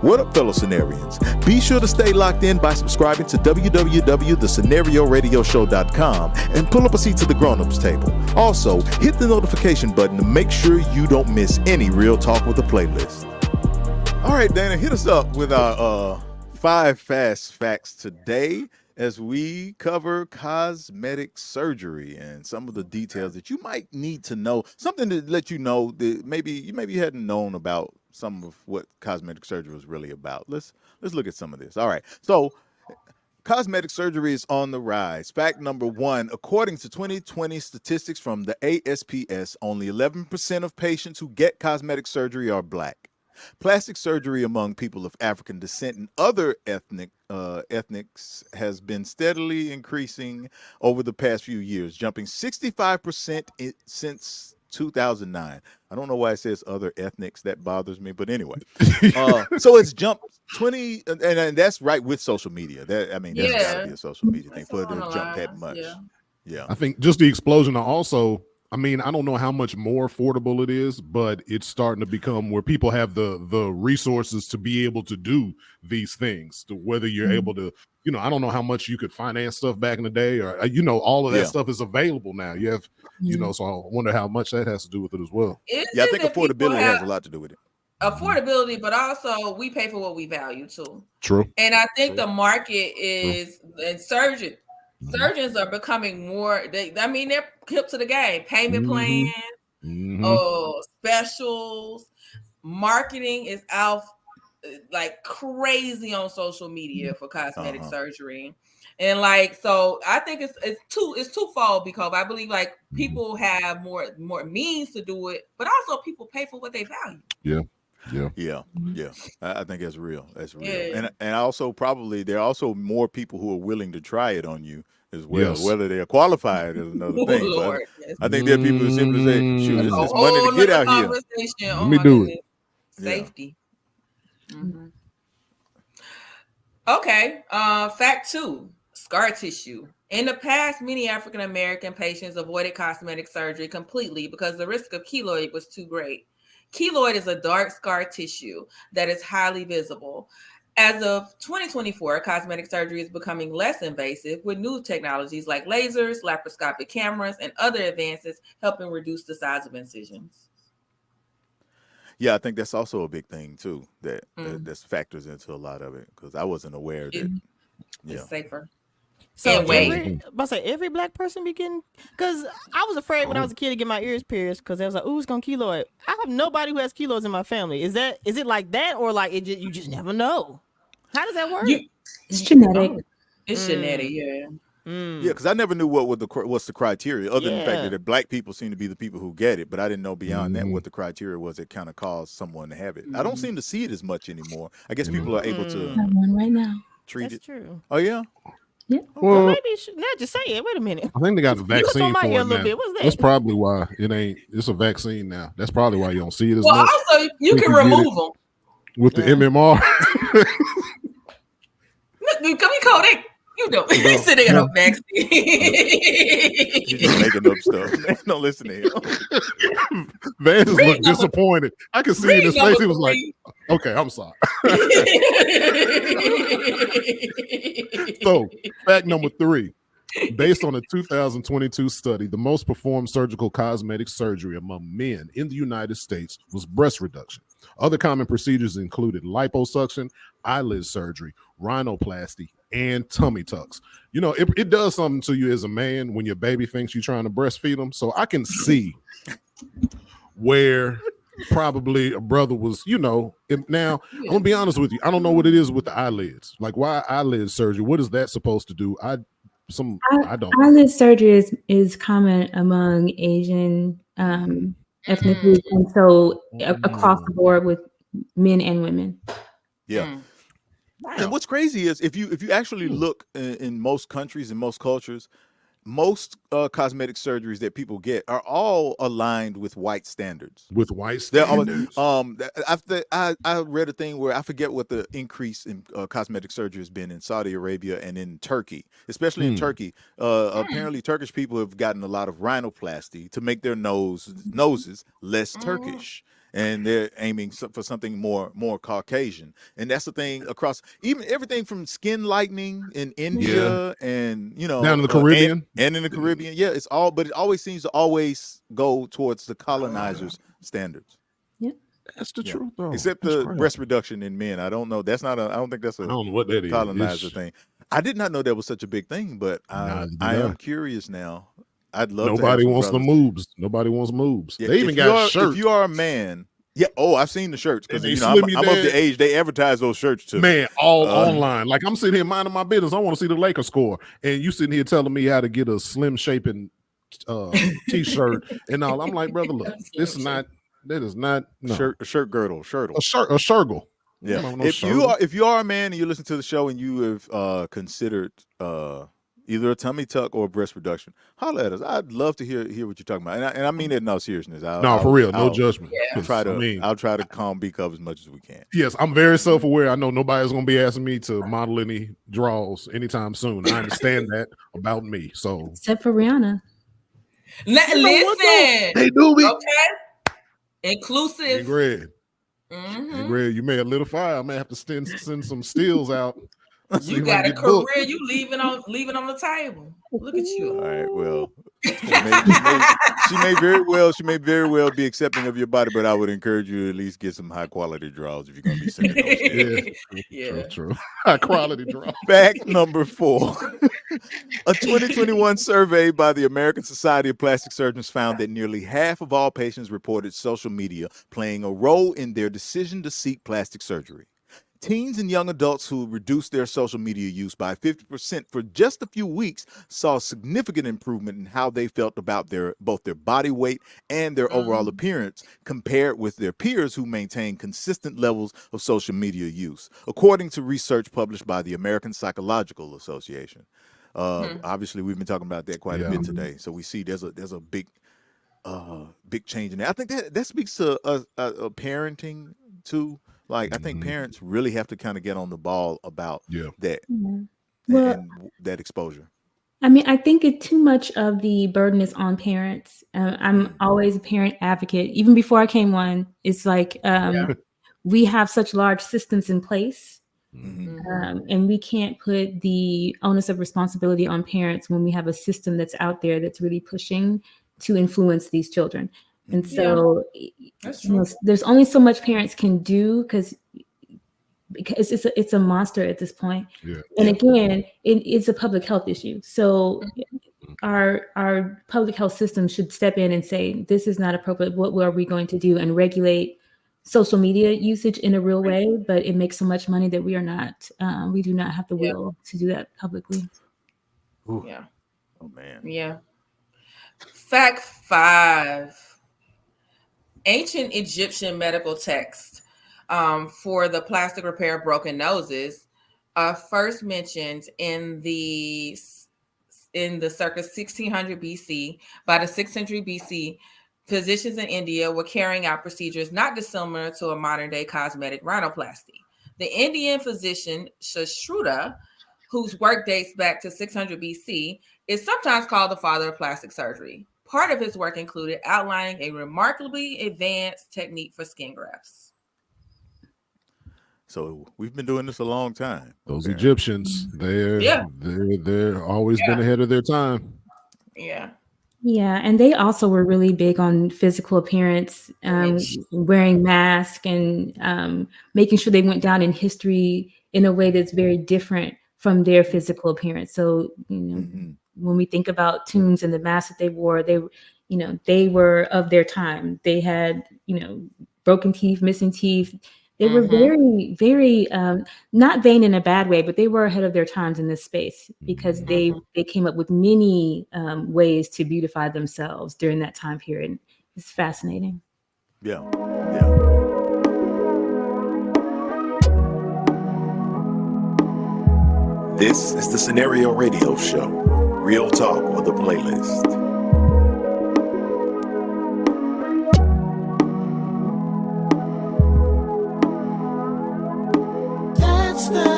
What up, fellow scenarians? Be sure to stay locked in by subscribing to www.thescenarioradioshow.com and pull up a seat to the grown-ups table. Also, hit the notification button to make sure you don't miss any Real Talk with a playlist. All right, Dana, hit us up with our 5 fast facts today as we cover cosmetic surgery and some of the details that you might need to know. Something to let you know that maybe you hadn't known about some of what cosmetic surgery was really about. Let's look at some of this. All right. So cosmetic surgery is on the rise. Fact number 1, according to 2020 statistics from the ASPS, only 11% of patients who get cosmetic surgery are Black. Plastic surgery among people of African descent and other ethnics has been steadily increasing over the past few years, jumping 65% since 2009. I don't know why it says other ethnics. That bothers me, but anyway. So it's jumped 20, and that's right with social media. That's got to be a social media thing for it to jump that much. Yeah. I think just the explosion also. I mean, I don't know how much more affordable it is, but it's starting to become where people have the resources to be able to do these things, to whether you're able to, I don't know how much you could finance stuff back in the day, or, all of that stuff is available now. You have, so I wonder how much that has to do with it as well. I think affordability has a lot to do with it. Affordability, but also we pay for what we value too. True. And I think the market is insurgent. Surgeons are becoming more. They're hip to the game. Payment plans, specials, marketing is out like crazy on social media for cosmetic surgery, and so I think it's twofold, because I believe people have more means to do it, but also people pay for what they value. Yeah. I think that's real. Yeah. And also probably there are also more people who are willing to try it on you as well. Yes. Whether they're qualified is another thing. Lord, I think there are people who simply say, "Shoot, it's money to get out here. Let me do it." Safety. Yeah. Okay. Fact 2: scar tissue. In the past, many African American patients avoided cosmetic surgery completely because the risk of keloid was too great. Keloid is a dark scar tissue that is highly visible. As of 2024, cosmetic surgery is becoming less invasive with new technologies like lasers, laparoscopic cameras, and other advances helping reduce the size of incisions. Yeah, I think that's also a big thing too, that factors into a lot of it, because I wasn't aware that it's safer. So every Black person be getting, because I was afraid when I was a kid to get my ears pierced because I was like, "Ooh, it's gonna keloid." I have nobody who has keloids in my family. Is it like that, or like you just never know? How does that work? It's genetic. It's genetic, yeah. Yeah, because I never knew what's the criteria, other than the fact that Black people seem to be the people who get it, but I didn't know beyond that what the criteria was that kind of caused someone to have it. I don't seem to see it as much anymore. I guess people are able to have one right now. Treat That's true. Oh yeah. Yeah. Well, maybe just say it. Wait a minute. I think they got a vaccine for it now. What's that? That's probably why it ain't. It's a vaccine now. That's probably why you don't see it as much. Well, also you can remove them with the MMR. Look, come here, Cody. You know, he's sitting up vaccine. He's just making up stuff. Don't listen to him. Vance looked disappointed. I could see in his face. He was like, "Okay, I'm sorry." So, fact number 3. Based on a 2022 study, the most performed surgical cosmetic surgery among men in the United States was breast reduction. Other common procedures included liposuction, eyelid surgery, rhinoplasty, and tummy tucks. It does something to you as a man when your baby thinks you're trying to breastfeed them. So I can see where probably a brother was, now, I'm gonna be honest with you. I don't know what it is with the eyelids. Like, why eyelid surgery? What is that supposed to do? I don't. Eyelid surgery is common among Asian ethnicities, and so across the board with men and women. Yeah. And what's crazy is if you actually look in most countries and most cultures, most cosmetic surgeries that people get are all aligned with white standards. With white standards. I read a thing where I forget what the increase in cosmetic surgery has been in Saudi Arabia and in Turkey, especially in Turkey. Apparently, Turkish people have gotten a lot of rhinoplasty to make their noses less Turkish. and they're aiming for something more Caucasian. And that's the thing across even everything from skin lightening in India and down in the Caribbean and in the Caribbean. Yeah, it's all, but it always seems to always go towards the colonizers' standards. Yeah. That's the truth, though. Except That's the crazy. breast reduction in men. I don't know. That's not I don't think that's I don't know what that is. colonizer thing. I did not know that was such a big thing, but I am curious now. I'd love Nobody to have wants the moves. Nobody wants moves. Yeah, they even got shirts. If you are a man, I've seen the shirts because I'm of the age they advertise those shirts to man all online. Like I'm sitting here minding my business. I want to see the Lakers score, and you sitting here telling me how to get a slim shaping t-shirt and all. I'm like, brother, look, this is not. That is not a shirt girdle, a shirgle. Yeah. If you are a man and you listen to the show and you have considered either a tummy tuck or a breast reduction, holler at us. I'd love to hear what you're talking about, and I mean it in all seriousness. For real, no judgment. I'll try to calm B cup as much as we can. Yes, I'm very self-aware. I know nobody's gonna be asking me to model any draws anytime soon. I understand that about me. So except for Rihanna. Listen, they do me. Okay, inclusive. Ingrid, Ingrid, you may have lit a fire. I may have to send some stills out. You got a career you leaving on the table. Look at you. All right. Well, she may very well be accepting of your body, but I would encourage you to at least get some high quality draws if you're going to be sending those. True. High quality draws. Fact number 4. A 2021 survey by the American Society of Plastic Surgeons found that nearly half of all patients reported social media playing a role in their decision to seek plastic surgery. Teens and young adults who reduced their social media use by 50% for just a few weeks saw significant improvement in how they felt about both their body weight and their overall appearance compared with their peers who maintained consistent levels of social media use, according to research published by the American Psychological Association. Obviously, we've been talking about that quite a bit today. So we see there's a big change in that. I think that speaks to parenting too. Like, I think parents really have to kind of get on the ball about that and that exposure. I mean, I think too much of the burden is on parents. I'm always a parent advocate. Even before I came on, it's like we have such large systems in place. And we can't put the onus of responsibility on parents when we have a system that's out there that's really pushing to influence these children. And so there's only so much parents can do because it's a monster at this point. And again, it's a public health issue. So our public health system should step in and say, this is not appropriate. What are we going to do? And regulate social media usage in a real way. But it makes so much money that we do not have the will to do that publicly. Ooh. Yeah. Oh, man. Yeah. Fact 5. Ancient Egyptian medical text for the plastic repair of broken noses first mentioned in the circa 1600 BC. By the 6th century BC, physicians in India were carrying out procedures not dissimilar to a modern day cosmetic rhinoplasty. The Indian physician Sushruta, whose work dates back to 600 BC, is sometimes called the father of plastic surgery. Part of his work included outlining a remarkably advanced technique for skin grafts. So we've been doing this a long time. Those Egyptians, they're always been ahead of their time. Yeah. Yeah, and they also were really big on physical appearance, wearing masks and making sure they went down in history in a way that's very different from their physical appearance. So, when we think about tombs and the masks that they wore, they were of their time. They had, broken teeth, missing teeth. They were very, very not vain in a bad way, but they were ahead of their times in this space because they came up with many ways to beautify themselves during that time period. It's fascinating. Yeah. This is the Scenario Radio Show. Real talk with a playlist. That's the